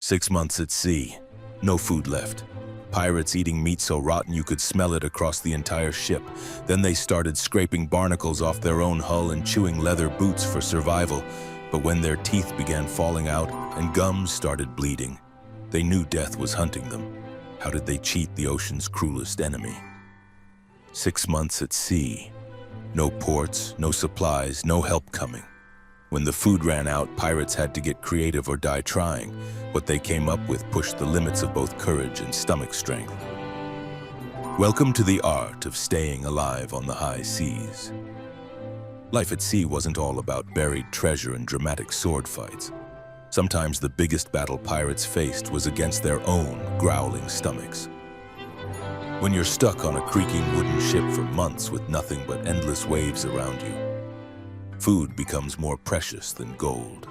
6 months at sea. No food left. Pirates eating meat so rotten you could smell it across the entire ship. Then they started scraping barnacles off their own hull and chewing leather boots for survival. But when their teeth began falling out and gums started bleeding, they knew death was hunting them. How did they cheat the ocean's cruelest enemy? 6 months at sea. No ports, no supplies, no help coming. When the food ran out, pirates had to get creative or die trying. What they came up with pushed the limits of both courage and stomach strength. Welcome to the art of staying alive on the high seas. Life at sea wasn't all about buried treasure and dramatic sword fights. Sometimes the biggest battle pirates faced was against their own growling stomachs. When you're stuck on a creaking wooden ship for months with nothing but endless waves around you, food becomes more precious than gold.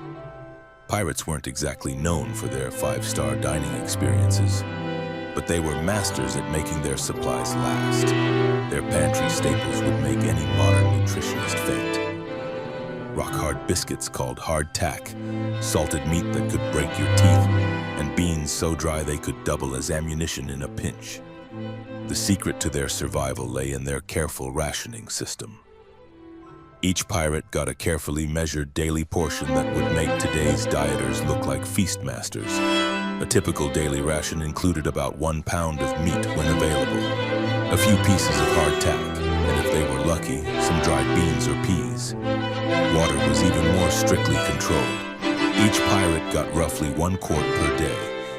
Pirates weren't exactly known for their five-star dining experiences, but they were masters at making their supplies last. Their pantry staples would make any modern nutritionist faint. Rock-hard biscuits called hardtack, salted meat that could break your teeth, and beans so dry they could double as ammunition in a pinch. The secret to their survival lay in their careful rationing system. Each pirate got a carefully measured daily portion that would make today's dieters look like feast masters. A typical daily ration included about 1 pound of meat when available, a few pieces of hardtack, and if they were lucky, some dried beans or peas. Water was even more strictly controlled. Each pirate got roughly 1 quart per day.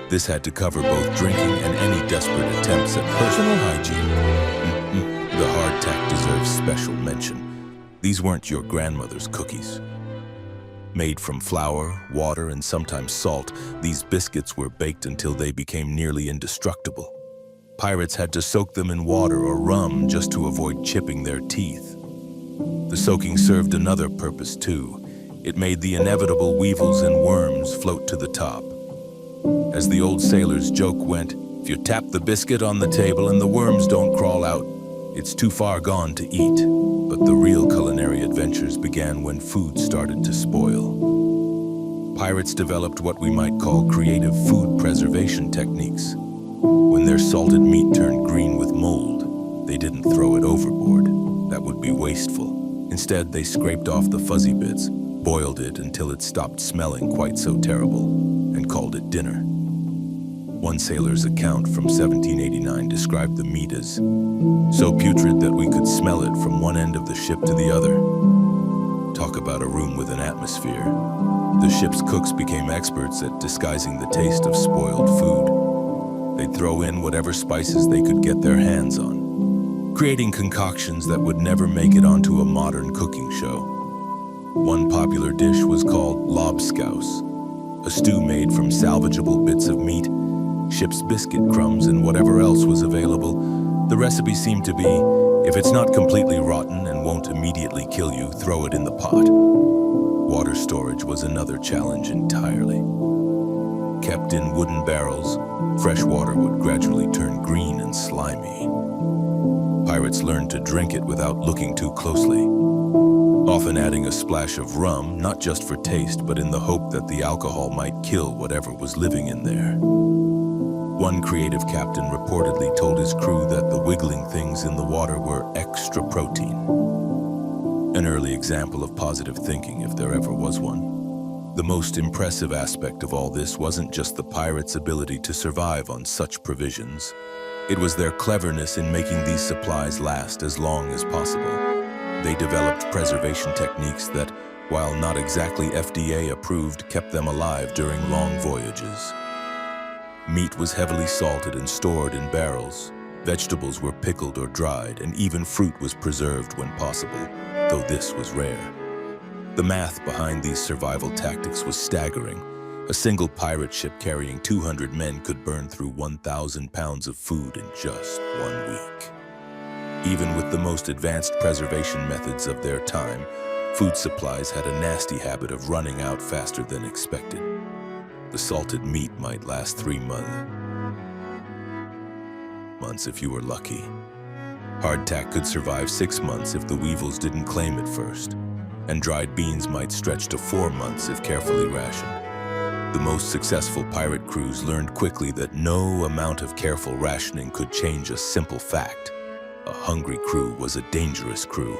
This had to cover both drinking and any desperate attempts at personal hygiene. The hardtack deserves special mention. These weren't your grandmother's cookies. Made from flour, water, and sometimes salt, these biscuits were baked until they became nearly indestructible. Pirates had to soak them in water or rum just to avoid chipping their teeth. The soaking served another purpose too. It made the inevitable weevils and worms float to the top. As the old sailor's joke went, if you tap the biscuit on the table and the worms don't crawl out, it's too far gone to eat. But the real culinary adventures began when food started to spoil. Pirates developed what we might call creative food preservation techniques. When their salted meat turned green with mold, they didn't throw it overboard. That would be wasteful. Instead, they scraped off the fuzzy bits, boiled it until it stopped smelling quite so terrible, and called it dinner. One sailor's account from 1789 described the meat as so putrid that we could smell it from one end of the ship to the other. Talk about a room with an atmosphere. The ship's cooks became experts at disguising the taste of spoiled food. They'd throw in whatever spices they could get their hands on, creating concoctions that would never make it onto a modern cooking show. One popular dish was called lobscouse, a stew made from salvageable bits of meat, ship's biscuit crumbs, and whatever else was available. The recipe seemed to be, if it's not completely rotten and won't immediately kill you, throw it in the pot. Water storage was another challenge entirely. Kept in wooden barrels, fresh water would gradually turn green and slimy. Pirates learned to drink it without looking too closely, often adding a splash of rum, not just for taste, but in the hope that the alcohol might kill whatever was living in there. One creative captain reportedly told his crew that the wiggling things in the water were extra protein. An early example of positive thinking, if there ever was one. The most impressive aspect of all this wasn't just the pirates' ability to survive on such provisions. It was their cleverness in making these supplies last as long as possible. They developed preservation techniques that, while not exactly FDA approved, kept them alive during long voyages. Meat was heavily salted and stored in barrels. Vegetables were pickled or dried, and even fruit was preserved when possible, though this was rare. The math behind these survival tactics was staggering. A single pirate ship carrying 200 men could burn through 1,000 pounds of food in just 1 week. Even with the most advanced preservation methods of their time, food supplies had a nasty habit of running out faster than expected. The salted meat might last 3 months if you were lucky. Hardtack could survive 6 months if the weevils didn't claim it first, and dried beans might stretch to 4 months if carefully rationed. The most successful pirate crews learned quickly that no amount of careful rationing could change a simple fact. A hungry crew was a dangerous crew.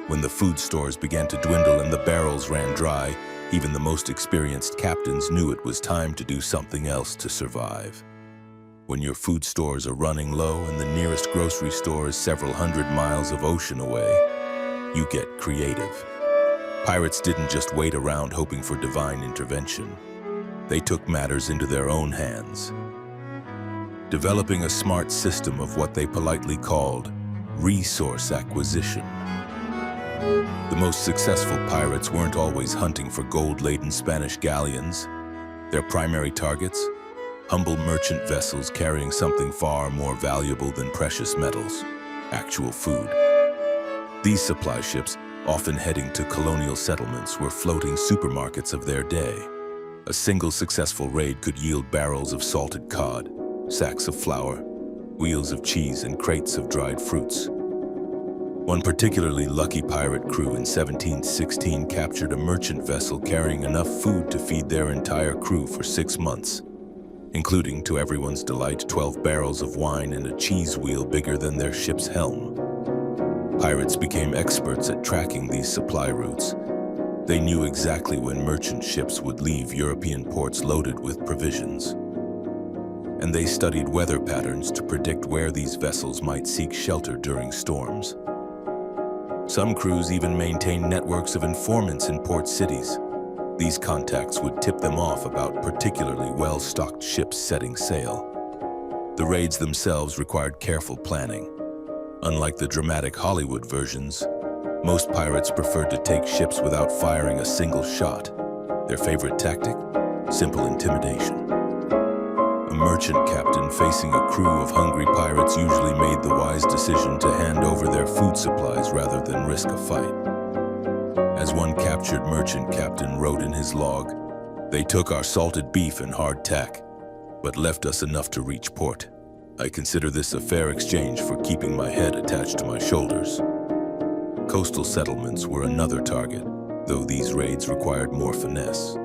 When the food stores began to dwindle and the barrels ran dry, even the most experienced captains knew it was time to do something else to survive. When your food stores are running low and the nearest grocery store is several hundred miles of ocean away, you get creative. Pirates didn't just wait around hoping for divine intervention. They took matters into their own hands, developing a smart system of what they politely called resource acquisition. The most successful pirates weren't always hunting for gold-laden Spanish galleons. Their primary targets? Humble merchant vessels carrying something far more valuable than precious metals: actual food. These supply ships, often heading to colonial settlements, were floating supermarkets of their day. A single successful raid could yield barrels of salted cod, sacks of flour, wheels of cheese, and crates of dried fruits. One particularly lucky pirate crew in 1716 captured a merchant vessel carrying enough food to feed their entire crew for 6 months, including, to everyone's delight, 12 barrels of wine and a cheese wheel bigger than their ship's helm. Pirates became experts at tracking these supply routes. They knew exactly when merchant ships would leave European ports loaded with provisions. And they studied weather patterns to predict where these vessels might seek shelter during storms. Some crews even maintained networks of informants in port cities. These contacts would tip them off about particularly well-stocked ships setting sail. The raids themselves required careful planning. Unlike the dramatic Hollywood versions, most pirates preferred to take ships without firing a single shot. Their favorite tactic? Simple intimidation. A merchant captain facing a crew of hungry pirates usually made the wise decision to hand over their food supplies rather than risk a fight. As one captured merchant captain wrote in his log, "They took our salted beef and hardtack, but left us enough to reach port. I consider this a fair exchange for keeping my head attached to my shoulders." Coastal settlements were another target, though these raids required more finesse.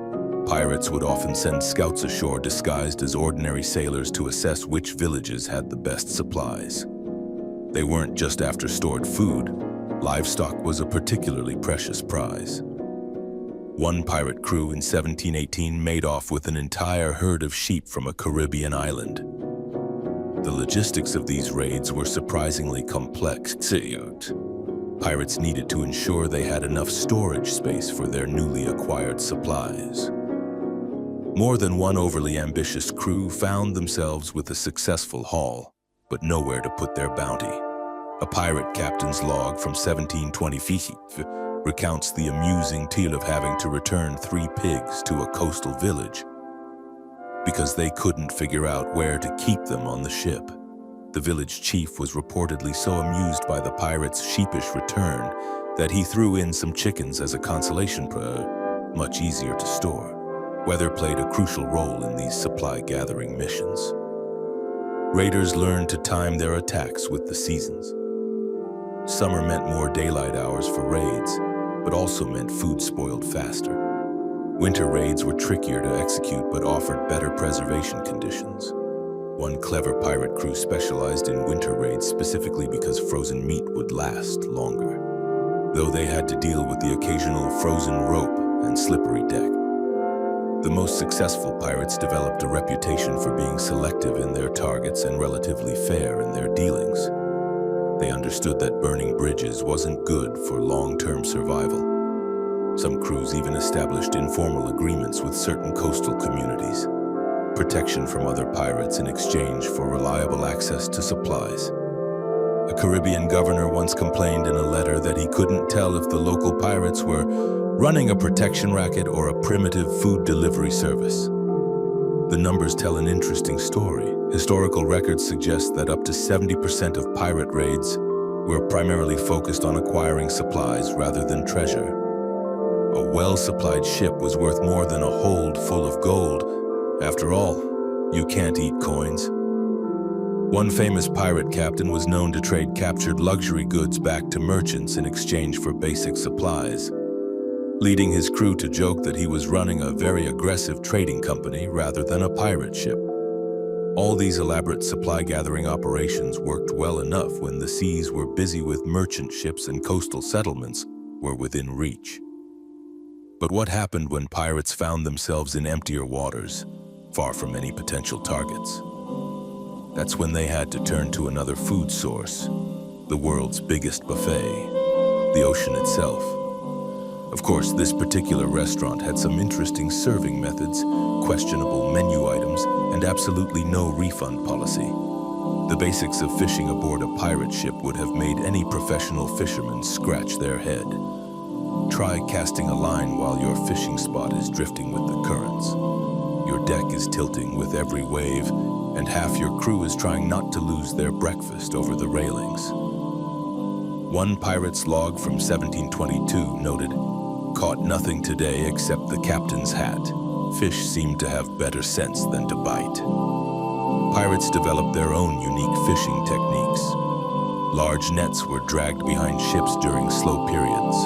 Pirates would often send scouts ashore disguised as ordinary sailors to assess which villages had the best supplies. They weren't just after stored food. Livestock was a particularly precious prize. One pirate crew in 1718 made off with an entire herd of sheep from a Caribbean island. The logistics of these raids were surprisingly complex. Pirates needed to ensure they had enough storage space for their newly acquired supplies. More than one overly ambitious crew found themselves with a successful haul, but nowhere to put their bounty. A pirate captain's log from 1725 recounts the amusing tale of having to return 3 pigs to a coastal village because they couldn't figure out where to keep them on the ship. The village chief was reportedly so amused by the pirates' sheepish return that he threw in some chickens as a consolation prize, much easier to store. Weather played a crucial role in these supply-gathering missions. Raiders learned to time their attacks with the seasons. Summer meant more daylight hours for raids, but also meant food spoiled faster. Winter raids were trickier to execute but offered better preservation conditions. One clever pirate crew specialized in winter raids specifically because frozen meat would last longer, though they had to deal with the occasional frozen rope and slippery deck. The most successful pirates developed a reputation for being selective in their targets and relatively fair in their dealings. They understood that burning bridges wasn't good for long-term survival. Some crews even established informal agreements with certain coastal communities, protection from other pirates in exchange for reliable access to supplies. A Caribbean governor once complained in a letter that he couldn't tell if the local pirates were running a protection racket or a primitive food delivery service. The numbers tell an interesting story. Historical records suggest that up to 70% of pirate raids were primarily focused on acquiring supplies rather than treasure. A well-supplied ship was worth more than a hold full of gold. After all, you can't eat coins. One famous pirate captain was known to trade captured luxury goods back to merchants in exchange for basic supplies. leading his crew to joke that he was running a very aggressive trading company rather than a pirate ship. All these elaborate supply-gathering operations worked well enough when the seas were busy with merchant ships and coastal settlements were within reach. But what happened when pirates found themselves in emptier waters, far from any potential targets? That's when they had to turn to another food source, the world's biggest buffet, the ocean itself. Of course, this particular restaurant had some interesting serving methods, questionable menu items, and absolutely no refund policy. The basics of fishing aboard a pirate ship would have made any professional fisherman scratch their head. Try casting a line while your fishing spot is drifting with the currents. Your deck is tilting with every wave, and half your crew is trying not to lose their breakfast over the railings. One pirate's log from 1722 noted, "Caught nothing today except the captain's hat. Fish seemed to have better sense than to bite." Pirates developed their own unique fishing techniques. Large nets were dragged behind ships during slow periods,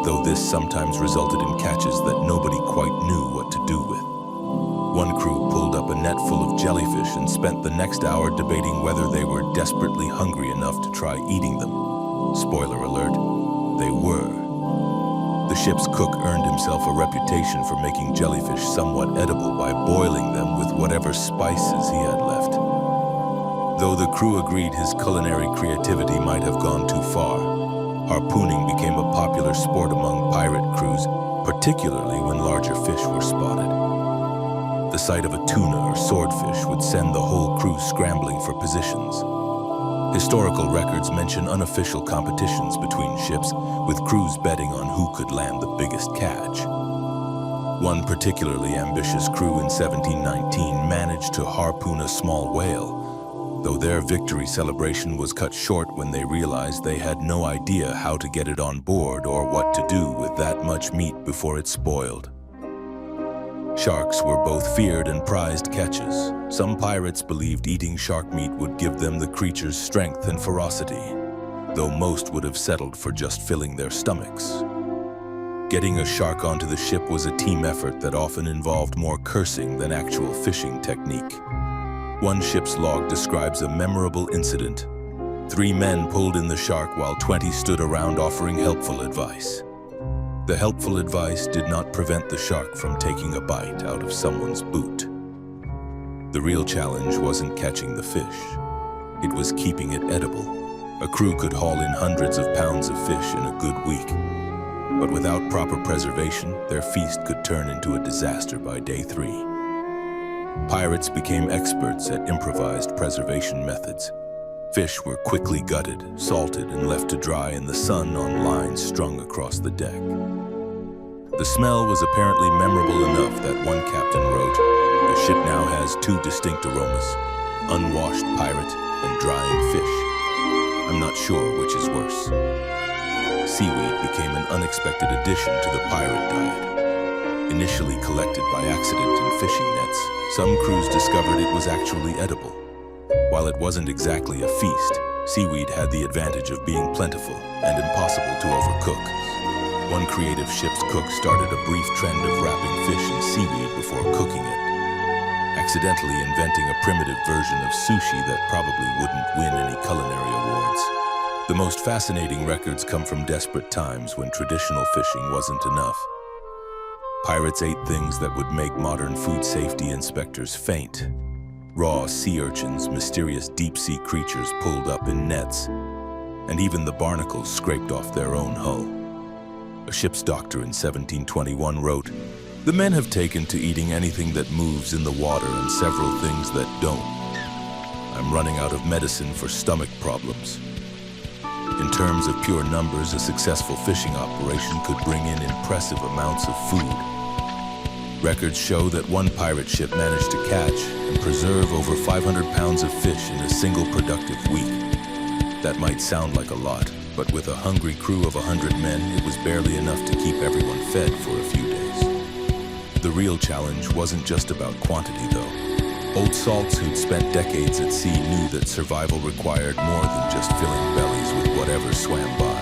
though this sometimes resulted in catches that nobody quite knew what to do with. One crew pulled up a net full of jellyfish and spent the next hour debating whether they were desperately hungry enough to try eating them. Spoiler alert, they were. The ship's cook earned himself a reputation for making jellyfish somewhat edible by boiling them with whatever spices he had left. Though the crew agreed his culinary creativity might have gone too far, harpooning became a popular sport among pirate crews, particularly when larger fish were spotted. The sight of a tuna or swordfish would send the whole crew scrambling for positions. Historical records mention unofficial competitions between ships, with crews betting on who could land the biggest catch. One particularly ambitious crew in 1719 managed to harpoon a small whale, though their victory celebration was cut short when they realized they had no idea how to get it on board or what to do with that much meat before it spoiled. Sharks were both feared and prized catches. Some pirates believed eating shark meat would give them the creature's strength and ferocity, though most would have settled for just filling their stomachs. Getting a shark onto the ship was a team effort that often involved more cursing than actual fishing technique. One ship's log describes a memorable incident. 3 men pulled in the shark while 20 stood around offering helpful advice. The helpful advice did not prevent the shark from taking a bite out of someone's boot. The real challenge wasn't catching the fish. It was keeping it edible. A crew could haul in hundreds of pounds of fish in a good week. But without proper preservation, their feast could turn into a disaster by day 3. Pirates became experts at improvised preservation methods. Fish were quickly gutted, salted, and left to dry in the sun on lines strung across the deck. The smell was apparently memorable enough that one captain wrote, "The ship now has 2 distinct aromas, unwashed pirate and drying fish. I'm not sure which is worse." Seaweed became an unexpected addition to the pirate diet. Initially collected by accident in fishing nets, some crews discovered it was actually edible. While it wasn't exactly a feast, seaweed had the advantage of being plentiful and impossible to overcook. One creative ship's cook started a brief trend of wrapping fish in seaweed before cooking it, accidentally inventing a primitive version of sushi that probably wouldn't win any culinary awards. The most fascinating records come from desperate times when traditional fishing wasn't enough. Pirates ate things that would make modern food safety inspectors faint. Raw sea urchins, mysterious deep-sea creatures pulled up in nets, and even the barnacles scraped off their own hull. A ship's doctor in 1721 wrote, "The men have taken to eating anything that moves in the water and several things that don't. I'm running out of medicine for stomach problems." In terms of pure numbers, a successful fishing operation could bring in impressive amounts of food. Records show that one pirate ship managed to catch and preserve over 500 pounds of fish in a single productive week. That might sound like a lot, but with a hungry crew of 100 men, it was barely enough to keep everyone fed for a few days. The real challenge wasn't just about quantity, though. Old salts who'd spent decades at sea knew that survival required more than just filling bellies with whatever swam by.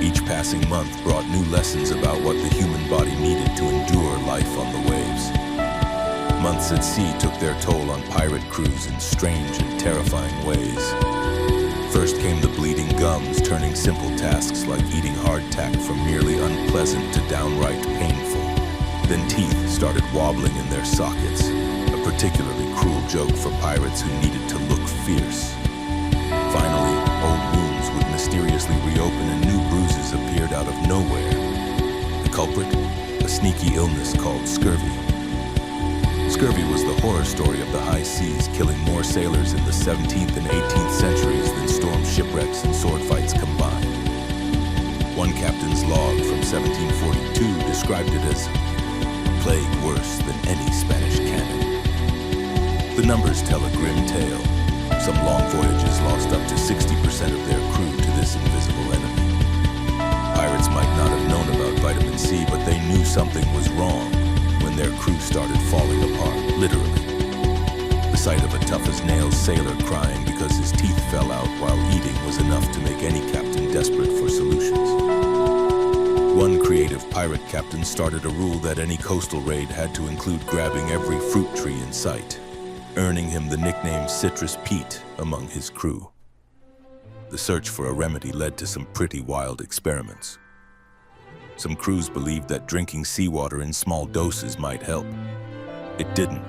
Each passing month brought new lessons about what the human body needed to endure life on the waves. Months at sea took their toll on pirate crews in strange and terrifying ways. First came the bleeding gums, turning simple tasks like eating hardtack from merely unpleasant to downright painful. Then teeth started wobbling in their sockets, a particularly cruel joke for pirates who needed to look fierce. Finally, old wounds would mysteriously reopen and new bruises appeared out of nowhere. The culprit? A sneaky illness called scurvy. Scurvy was the horror story of the high seas, killing more sailors in the 17th and 18th centuries than storm shipwrecks and sword fights combined. One captain's log from 1742 described it as a plague worse than any Spanish cannon. The numbers tell a grim tale. Some long voyages lost up to 60% of their crew to this invisible enemy. Pirates might not have known about vitamin C, but they knew something was wrong when their crew started falling apart, literally. The sight of a tough-as-nails sailor crying because his teeth fell out while eating was enough to make any captain desperate for solutions. One creative pirate captain started a rule that any coastal raid had to include grabbing every fruit tree in sight, earning him the nickname Citrus Pete among his crew. The search for a remedy led to some pretty wild experiments. Some crews believed that drinking seawater in small doses might help. It didn't,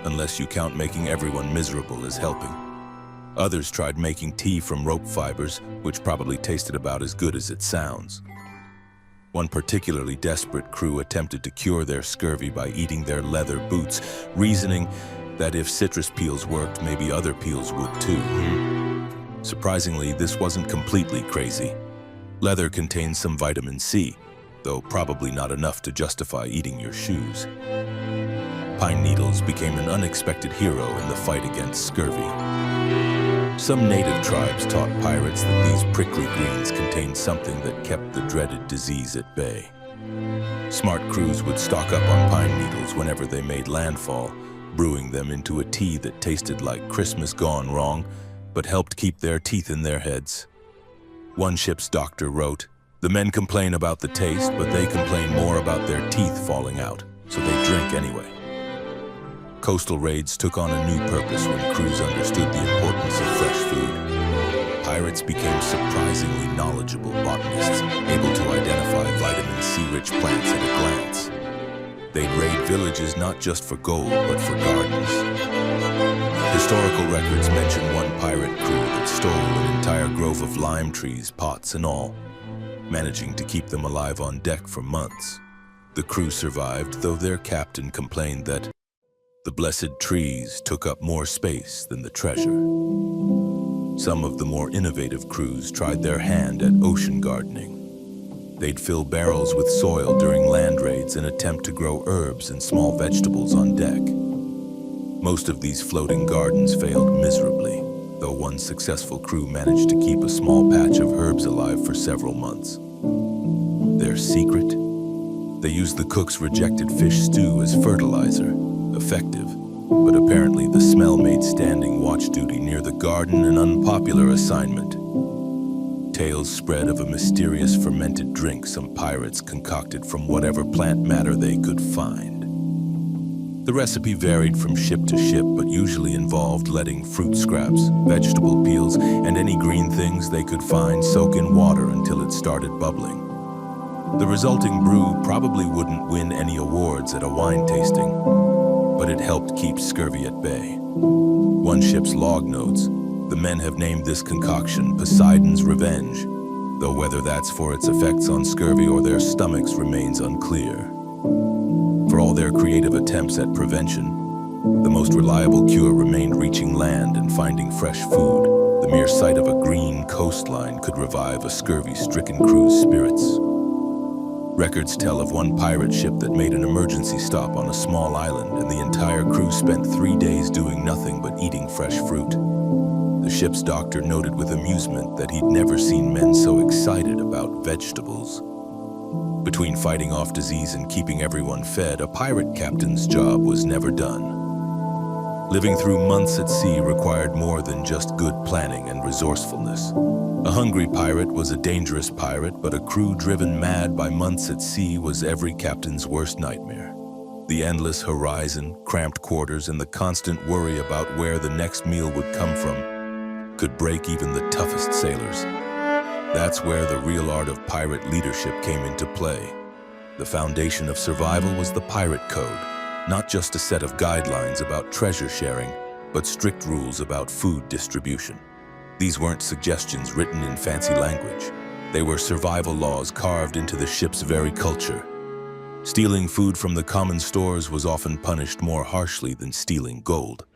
unless you count making everyone miserable as helping. Others tried making tea from rope fibers, which probably tasted about as good as it sounds. One particularly desperate crew attempted to cure their scurvy by eating their leather boots, reasoning that if citrus peels worked, maybe other peels would too. Surprisingly, this wasn't completely crazy. Leather contains some vitamin C, though probably not enough to justify eating your shoes. Pine needles became an unexpected hero in the fight against scurvy. Some native tribes taught pirates that these prickly greens contained something that kept the dreaded disease at bay. Smart crews would stock up on pine needles whenever they made landfall, brewing them into a tea that tasted like Christmas gone wrong, but helped keep their teeth in their heads. One ship's doctor wrote, "The men complain about the taste, but they complain more about their teeth falling out, so they drink anyway." Coastal raids took on a new purpose when crews understood the importance of fresh food. Pirates became surprisingly knowledgeable botanists, able to identify vitamin C-rich plants at a glance. They'd raid villages not just for gold, but for gardens. Historical records mention one pirate crew that stole an entire grove of lime trees, pots and all, managing to keep them alive on deck for months. The crew survived, though their captain complained that the blessed trees took up more space than the treasure. Some of the more innovative crews tried their hand at ocean gardening. They'd fill barrels with soil during land raids and attempt to grow herbs and small vegetables on deck. Most of these floating gardens failed miserably, though one successful crew managed to keep a small patch of herbs alive for several months. Their secret? They used the cook's rejected fish stew as fertilizer. Effective, but apparently the smell made standing watch duty near the garden an unpopular assignment. Tales spread of a mysterious fermented drink some pirates concocted from whatever plant matter they could find. The recipe varied from ship to ship, but usually involved letting fruit scraps, vegetable peels, and any green things they could find soak in water until it started bubbling. The resulting brew probably wouldn't win any awards at a wine tasting, but it helped keep scurvy at bay. One ship's log notes, the men have named this concoction Poseidon's Revenge, though whether that's for its effects on scurvy or their stomachs remains unclear. For all their creative attempts at prevention, the most reliable cure remained reaching land and finding fresh food. The mere sight of a green coastline could revive a scurvy-stricken crew's spirits. Records tell of one pirate ship that made an emergency stop on a small island, and the entire crew spent 3 days doing nothing but eating fresh fruit. The ship's doctor noted with amusement that he'd never seen men so excited about vegetables. Between fighting off disease and keeping everyone fed, a pirate captain's job was never done. Living through months at sea required more than just good planning and resourcefulness. A hungry pirate was a dangerous pirate, but a crew driven mad by months at sea was every captain's worst nightmare. The endless horizon, cramped quarters, and the constant worry about where the next meal would come from could break even the toughest sailors. That's where the real art of pirate leadership came into play. The foundation of survival was the pirate code, not just a set of guidelines about treasure sharing, but strict rules about food distribution. These weren't suggestions written in fancy language. They were survival laws carved into the ship's very culture. Stealing food from the common stores was often punished more harshly than stealing gold.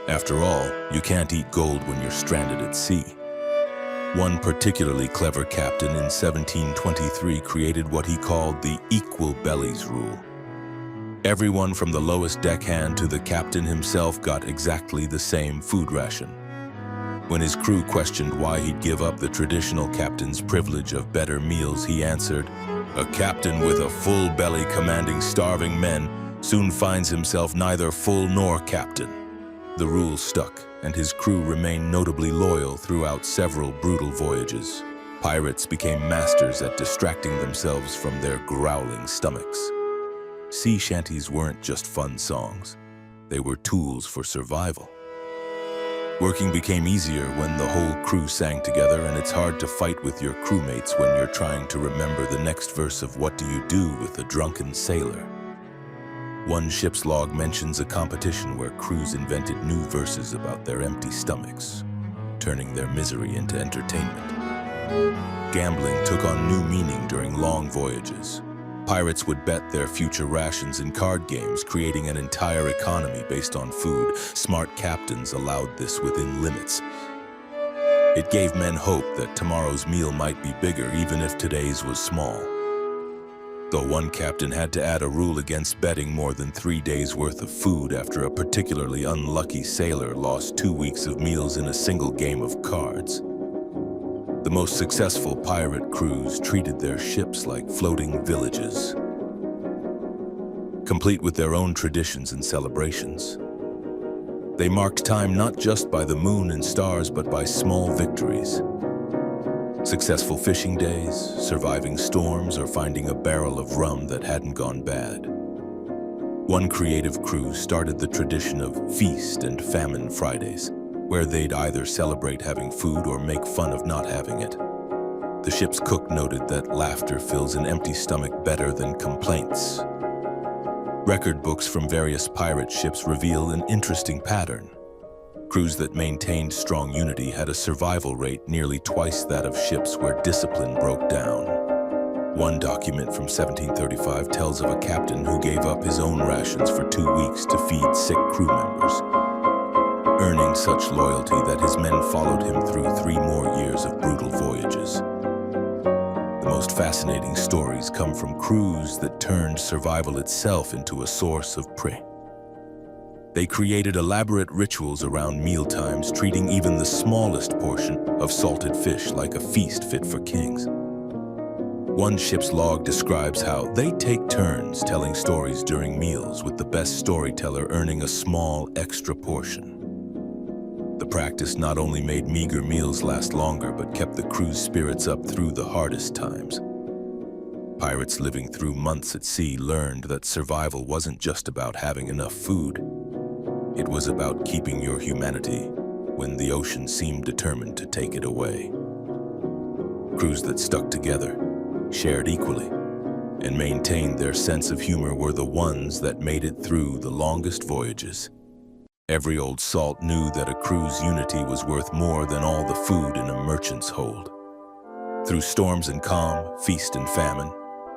After all, you can't eat gold when you're stranded at sea. One particularly clever captain in 1723 created what he called the equal bellies rule. Everyone from the lowest deckhand to the captain himself got exactly the same food ration. When his crew questioned why he'd give up the traditional captain's privilege of better meals, he answered, "A captain with a full belly commanding starving men soon finds himself neither full nor captain." The rule stuck, and his crew remained notably loyal throughout several brutal voyages. Pirates became masters at distracting themselves from their growling stomachs. Sea shanties weren't just fun songs. They were tools for survival. Working became easier when the whole crew sang together, and it's hard to fight with your crewmates when you're trying to remember the next verse of What Do You Do with a Drunken Sailor? One ship's log mentions a competition where crews invented new verses about their empty stomachs, turning their misery into entertainment. Gambling took on new meaning during long voyages. Pirates would bet their future rations in card games, creating an entire economy based on food. Smart captains allowed this within limits. It gave men hope that tomorrow's meal might be bigger, even if today's was small. Though one captain had to add a rule against betting more than 3 days' worth of food after a particularly unlucky sailor lost 2 weeks of meals in a single game of cards. The most successful pirate crews treated their ships like floating villages, complete with their own traditions and celebrations. They marked time not just by the moon and stars, but by small victories. Successful fishing days, surviving storms, or finding a barrel of rum that hadn't gone bad. One creative crew started the tradition of Feast and Famine Fridays, where they'd either celebrate having food or make fun of not having it. The ship's cook noted that laughter fills an empty stomach better than complaints. Record books from various pirate ships reveal an interesting pattern. Crews that maintained strong unity had a survival rate nearly twice that of ships where discipline broke down. One document from 1735 tells of a captain who gave up his own rations for 2 weeks to feed sick crew members, earning such loyalty that his men followed him through 3 more years of brutal voyages. The most fascinating stories come from crews that turned survival itself into a source of prey. They created elaborate rituals around mealtimes, treating even the smallest portion of salted fish like a feast fit for kings. One ship's log describes how they take turns telling stories during meals, with the best storyteller earning a small extra portion. The practice not only made meager meals last longer, but kept the crew's spirits up through the hardest times. Pirates living through months at sea learned that survival wasn't just about having enough food. It was about keeping your humanity when the ocean seemed determined to take it away. Crews that stuck together, shared equally, and maintained their sense of humor were the ones that made it through the longest voyages. Every old salt knew that a crew's unity was worth more than all the food in a merchant's hold. Through storms and calm, feast and famine,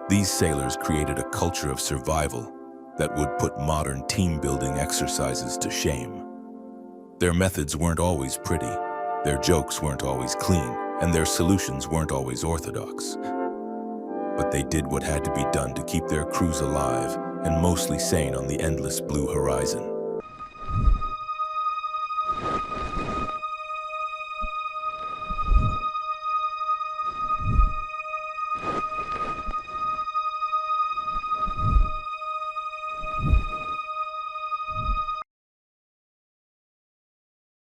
these sailors created a culture of survival that would put modern team-building exercises to shame. Their methods weren't always pretty, their jokes weren't always clean, and their solutions weren't always orthodox. But they did what had to be done to keep their crews alive and mostly sane on the endless blue horizon.